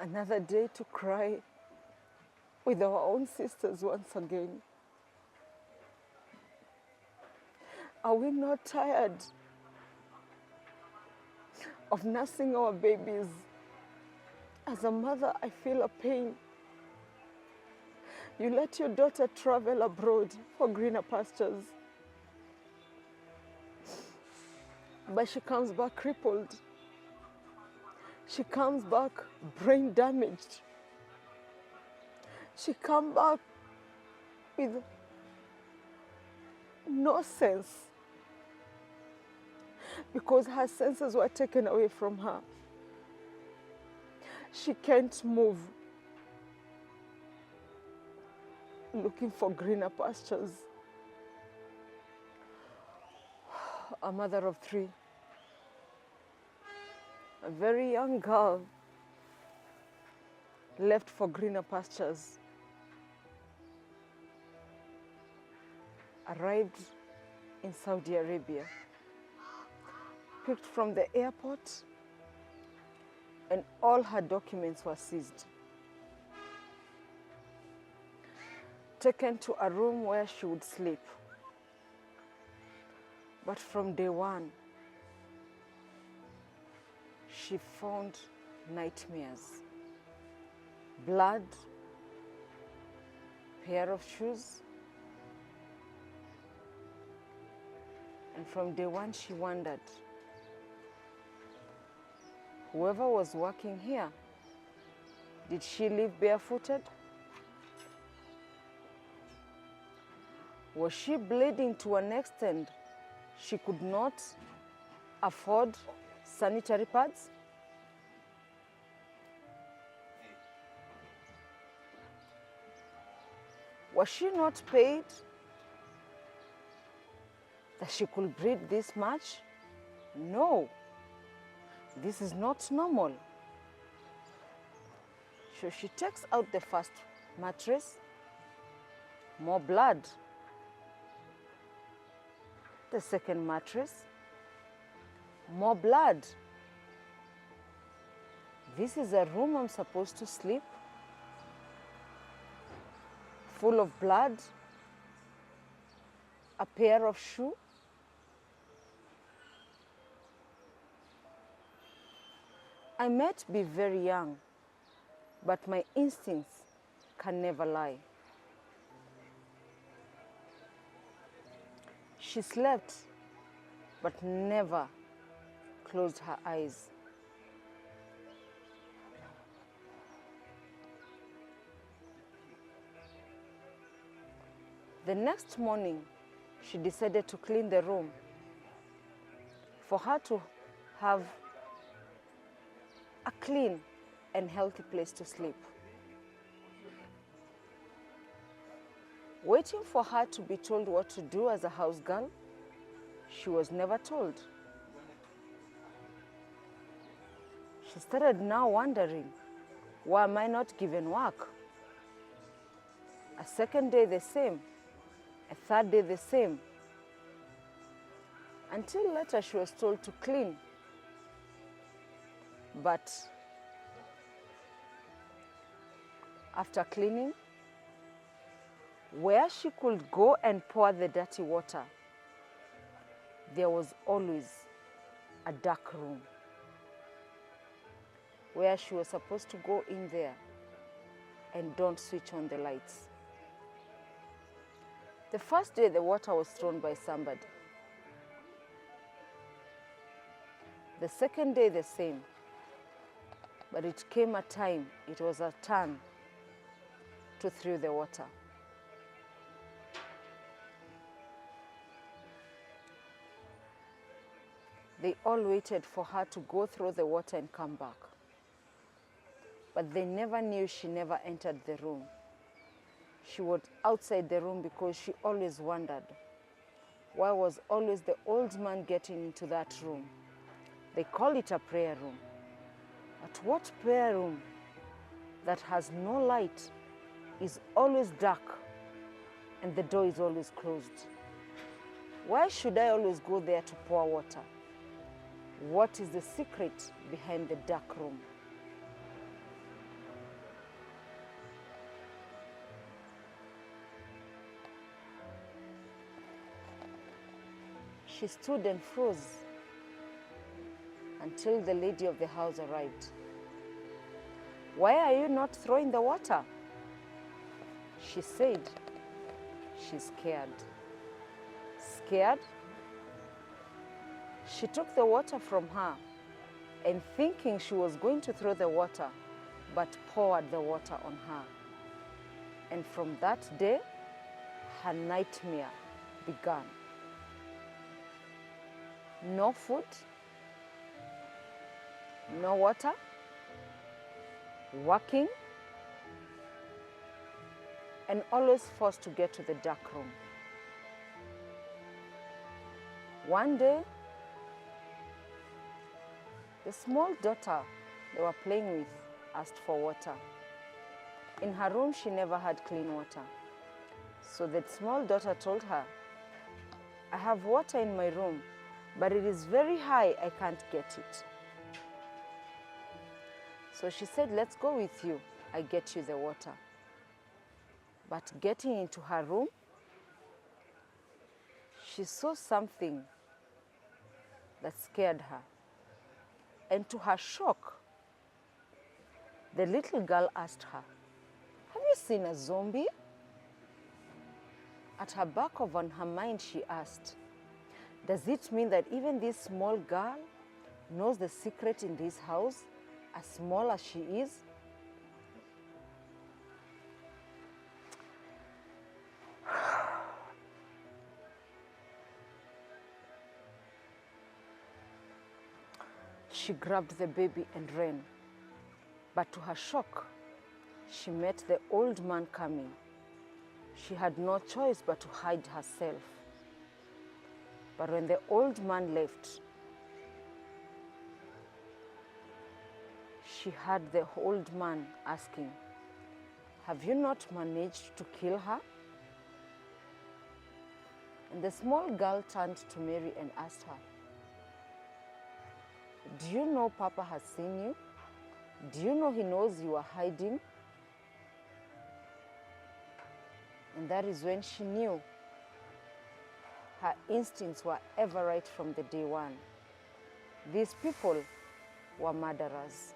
Another day to cry with our own sisters once again. Are we not tired of nursing our babies? As a mother, I feel a pain. You let your daughter travel abroad for greener pastures, but she comes back crippled. She comes back brain damaged. She comes back with no sense because her senses were taken away from her. She can't move, looking for greener pastures. A mother of 3, a very young girl, left for greener pastures, arrived in Saudi Arabia, picked from the airport, and all her documents were seized. Taken to a room where she would sleep. But from day one, she found nightmares. Blood, pair of shoes. And from day one, she wondered, whoever was working here, did she live barefooted? Was she bleeding to an extent she could not afford sanitary pads? Was she not paid that she could breathe this much? No, this is not normal. So she takes out the first mattress, more blood. The second mattress, more blood. This is a room I'm supposed to sleep, full of blood, a pair of shoes. I might be very young, but my instincts can never lie. She slept, but never closed her eyes. The next morning, she decided to clean the room for her to have a clean and healthy place to sleep. Waiting for her to be told what to do as a house girl, she was never told. She started now wondering, why am I not given work? A second day the same, a third day the same, until later she was told to clean. But after cleaning, where she could go and pour the dirty water, there was always a dark room where she was supposed to go in there and don't switch on the lights. The first day, the water was thrown by somebody. The second day, the same. But it came a time, it was a turn to throw the water. They all waited for her to go through the water and come back. But they never knew she never entered the room. She was outside the room because she always wondered, why was always the old man getting into that room? They call it a prayer room. But what prayer room that has no light is always dark and the door is always closed? Why should I always go there to pour water? What is the secret behind the dark room? She stood and froze until the lady of the house arrived. "Why are you not throwing the water?" She said she's scared. Scared? She took the water from her and thinking she was going to throw the water, but poured the water on her. And from that day, her nightmare began. No food, no water, working, and always forced to get to the dark room. One day, the small daughter they were playing with asked for water. In her room, she never had clean water. So the small daughter told her, "I have water in my room, but it is very high, I can't get it." So she said, "Let's go with you, I get you the water." But getting into her room, she saw something that scared her. And to her shock, the little girl asked her, "Have you seen a zombie?" At her back of her mind, she asked, "Does it mean that even this small girl knows the secret in this house, as small as she is?" She grabbed the baby and ran. But to her shock, she met the old man coming. She had no choice but to hide herself. But when the old man left, she heard the old man asking, "Have you not managed to kill her?" And the small girl turned to Mary and asked her, "Do you know Papa has seen you? Do you know he knows you are hiding?" And that is when she knew her instincts were ever right from the day one. These people were murderers.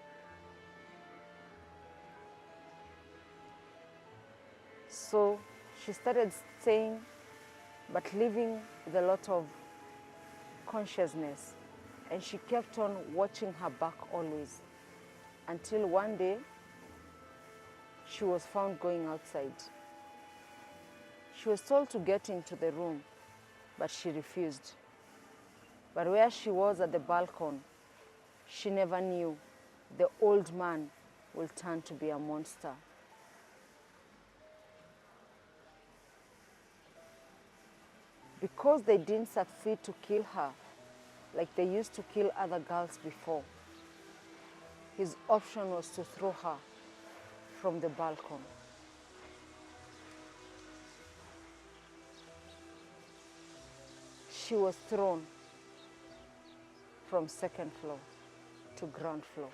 So she started staying, but living with a lot of consciousness. And she kept on watching her back always, until one day she was found going outside. She was told to get into the room, but she refused. But where she was at the balcony, she never knew the old man will turn to be a monster. Because they didn't succeed to kill her like they used to kill other girls before, his option was to throw her from the balcony. She was thrown from second floor to ground floor.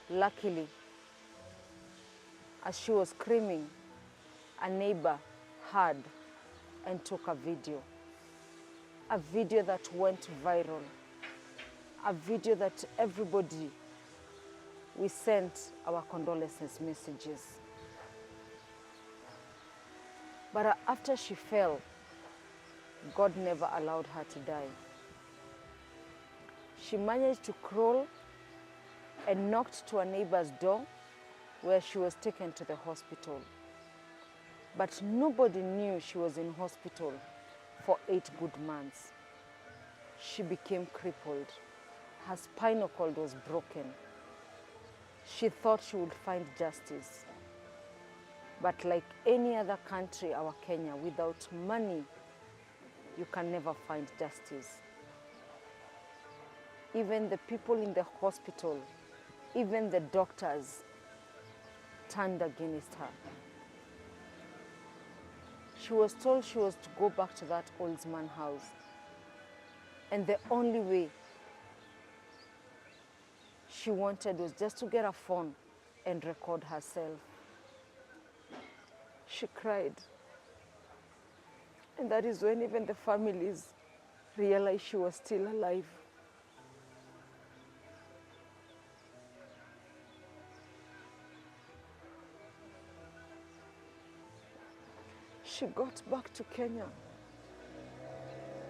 Luckily, as she was screaming, a neighbor heard and took a video that went viral, a video that everybody, we sent our condolences messages. But after she fell, God never allowed her to die. She managed to crawl and knocked to a neighbor's door, where she was taken to the hospital. But nobody knew she was in hospital for 8 good months. She became crippled. Her spinal cord was broken. She thought she would find justice. But like any other country, our Kenya, without money, you can never find justice. Even the people in the hospital, even the doctors turned against her. She was told she was to go back to that old man's house. And the only way she wanted was just to get a phone and record herself. She cried. And that is when even the families realized she was still alive. She got back to Kenya,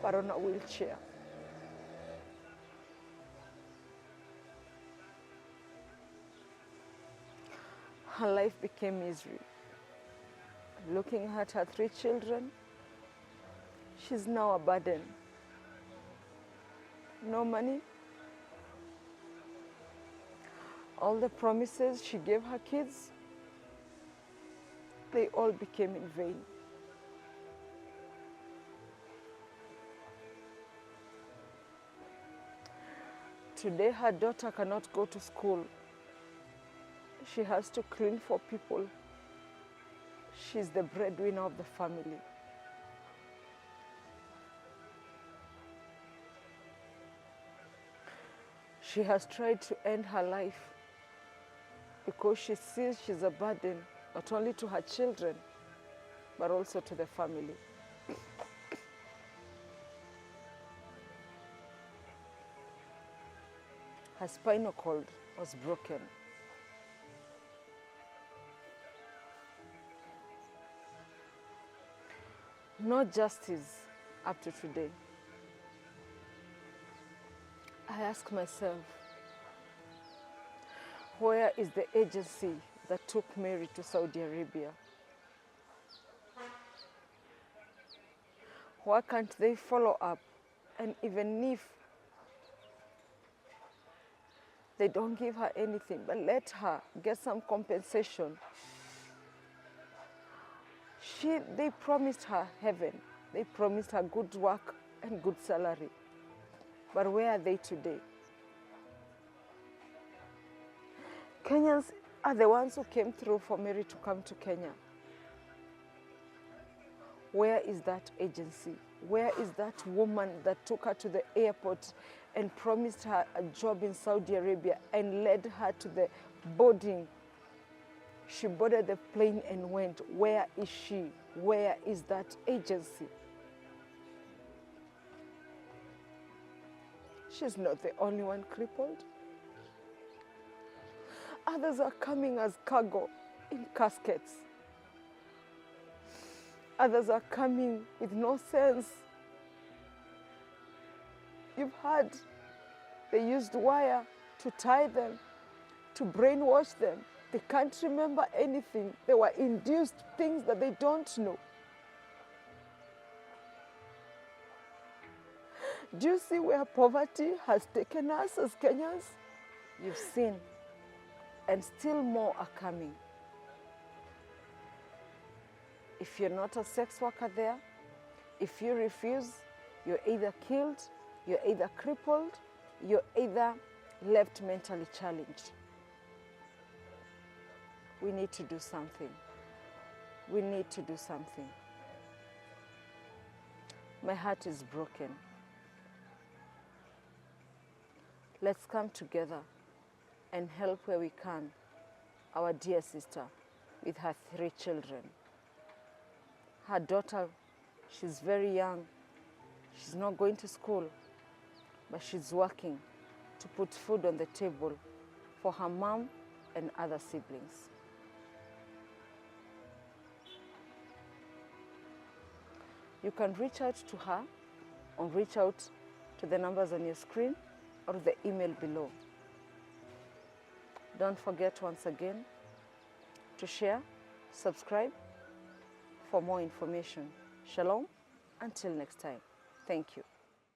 but on a wheelchair. Her life became misery. Looking at her 3 children, she's now a burden. No money. All the promises she gave her kids, they all became in vain. Today her daughter cannot go to school. She has to clean for people. She's the breadwinner of the family. She has tried to end her life because she sees she's a burden, not only to her children, but also to the family. Her spinal cord was broken. No justice up to today. I ask myself, where is the agency that took Mary to Saudi Arabia? Why can't they follow up? And even if they don't give her anything, but let her get some compensation. They promised her heaven. They promised her good work and good salary. But where are they today? Kenyans are the ones who came through for Mary to come to Kenya. Where is that agency? Where is that woman that took her to the airport and promised her a job in Saudi Arabia and led her to the boarding? She boarded the plane and went. Where is she? Where is that agency? She's not the only one crippled. Others are coming as cargo in caskets. Others are coming with no sense. You've heard they used wire to tie them, to brainwash them. They can't remember anything. They were induced things that they don't know. Do you see where poverty has taken us as Kenyans? You've seen, and still more are coming. If you're not a sex worker there, if you refuse, you're either killed, you're either crippled, you're either left mentally challenged. We need to do something. We need to do something. My heart is broken. Let's come together and help where we can our dear sister with her 3 children. Her daughter, she's very young. She's not going to school, but she's working to put food on the table for her mom and other siblings. You can reach out to her or reach out to the numbers on your screen or the email below. Don't forget once again to share, subscribe for more information. Shalom, until next time. Thank you.